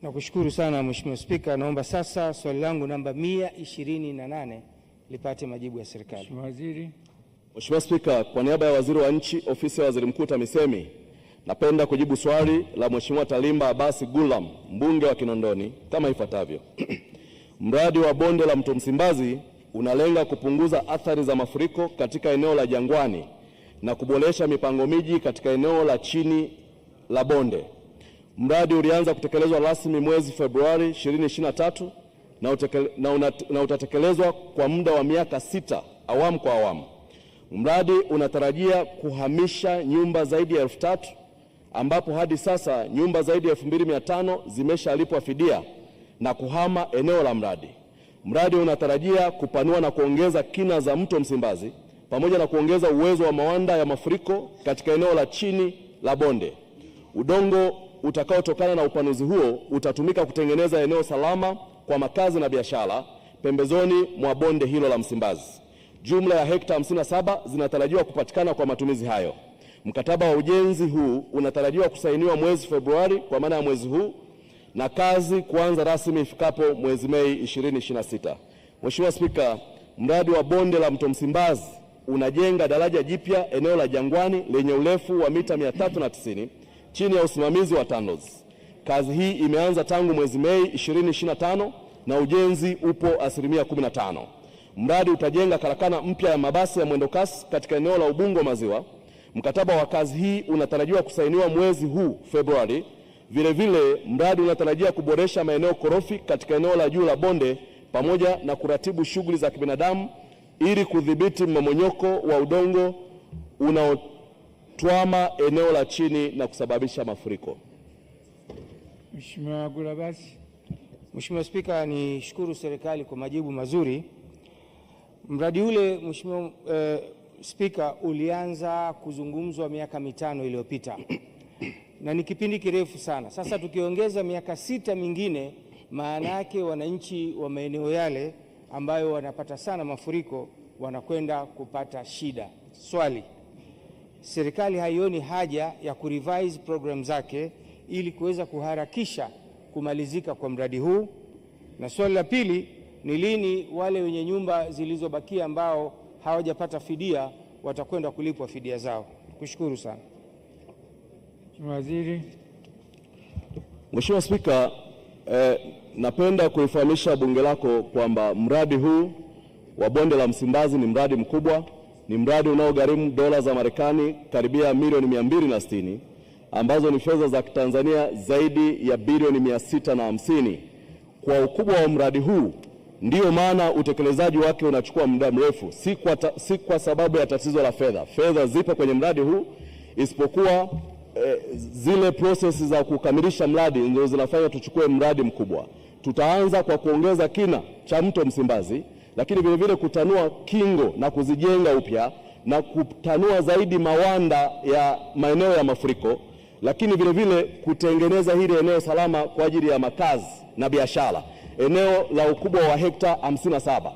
Nakushukuru sana Mheshimiwa Spika. Naomba sasa swali langu namba 128 lipate majibu ya serikali. Mheshimiwa Waziri. Mheshimiwa Spika, kwa niaba ya Waziri wa Nchi, Ofisi ya Waziri Mkuu TAMISEMI, napenda kujibu swali la Mheshimiwa Talimba Abbas Gullam, mbunge wa Kinondoni, kama ifuatavyo. Mradi wa bonde la Mto Msimbazi unalenga kupunguza athari za mafuriko katika eneo la Jangwani na kuboresha mipango miji katika eneo la chini la bonde. Mradi ulianza kutekelezwa rasmi mwezi Februari 2023 na utatekelezwa kwa muda wa miaka 6 awamu kwa awamu. Mradi unatarajia kuhamisha nyumba zaidi ya 3,000 ambapo hadi sasa nyumba zaidi ya 2,500 zimeshalipwa fidia na kuhama eneo la mradi. Mradi unatarajia kupanua na kuongeza kina za Mto Msimbazi pamoja na kuongeza uwezo wa mawanda ya mafuriko katika eneo la chini la bonde. Udongo utakaotokana na upanuzi huo utatumika kutengeneza eneo salama kwa makazi na biashara pembezoni mwa bonde hilo la Msimbazi. Jumla ya hekta 57 zinatarajiwa kupatikana kwa matumizi hayo. Mkataba wa ujenzi huu unatarajiwa kusainiwa mwezi Februari kwa maana ya mwezi huu na kazi kuanza rasmi ifikapo mwezi Mei 2026. Mheshimiwa Spika, mradi wa bonde la Mto Msimbazi unajenga daraja jipya eneo la Jangwani lenye urefu wa mita 390 chini ya usimamizi wa TANROADS. Kazi hii imeanza tangu mwezi Mei 2025 na ujenzi upo 15%. Mradi utajenga karakana mpya ya mabasi ya mwendokasi katika eneo la Ubungo Maziwa. Mkataba wa kazi hii unatarajiwa kusainiwa mwezi huu Februari. Vile mradi unatarajia kuboresha maeneo korofi katika eneo la juu la bonde pamoja na kuratibu shughuli za kibinadamu ili kudhibiti mmomonyoko wa udongo unaotwama eneo la chini na kusababisha mafuriko. Mheshimiwa Gulabasi. Mheshimiwa Spika, nishukuru serikali kwa majibu mazuri. Mradi ule Mheshimiwa Spika, ulianza kuzungumzwa miaka 5 iliyopita na ni kipindi kirefu sana. Sasa tukiongeza miaka 6 mingine, maana yake wananchi wa maeneo yale ambayo wanapata sana mafuriko wanakwenda kupata shida. Swali, serikali haioni haja ya kurevise program zake ili kuweza kuharakisha kumalizika kwa mradi huu? Na swali la pili, ni lini wale wenye nyumba zilizobakia ambao hawajapata fidia watakwenda kulipwa fidia zao? Kushukuru sana. Mheshimiwa Waziri. Mheshimiwa Spika, napenda kuifahamisha bunge lako kwamba mradi huu wa bonde la Msimbazi ni mradi mkubwa, ni mradi unaogharimu dola za Marekani karibia milioni 260 ambazo ni fedha za Kitanzania zaidi ya bilioni 650. Kwa ukubwa wa mradi huu ndiyo maana utekelezaji wake unachukua muda mrefu, si kwa sababu ya tatizo la fedha. Fedha zipo kwenye mradi huu, isipokuwa zile process za kukamilisha mradi ndio zinafanya tuchukue mradi mkubwa. Tutaanza kwa kuongeza kina cha Mto Msimbazi, lakini vile kutanua kingo na kuzijenga upya na kutanua zaidi mawanda ya maeneo ya mafuriko, lakini vile kutengeneza hili eneo salama kwa ajili ya makazi na biashara, eneo la ukubwa wa hekta 57.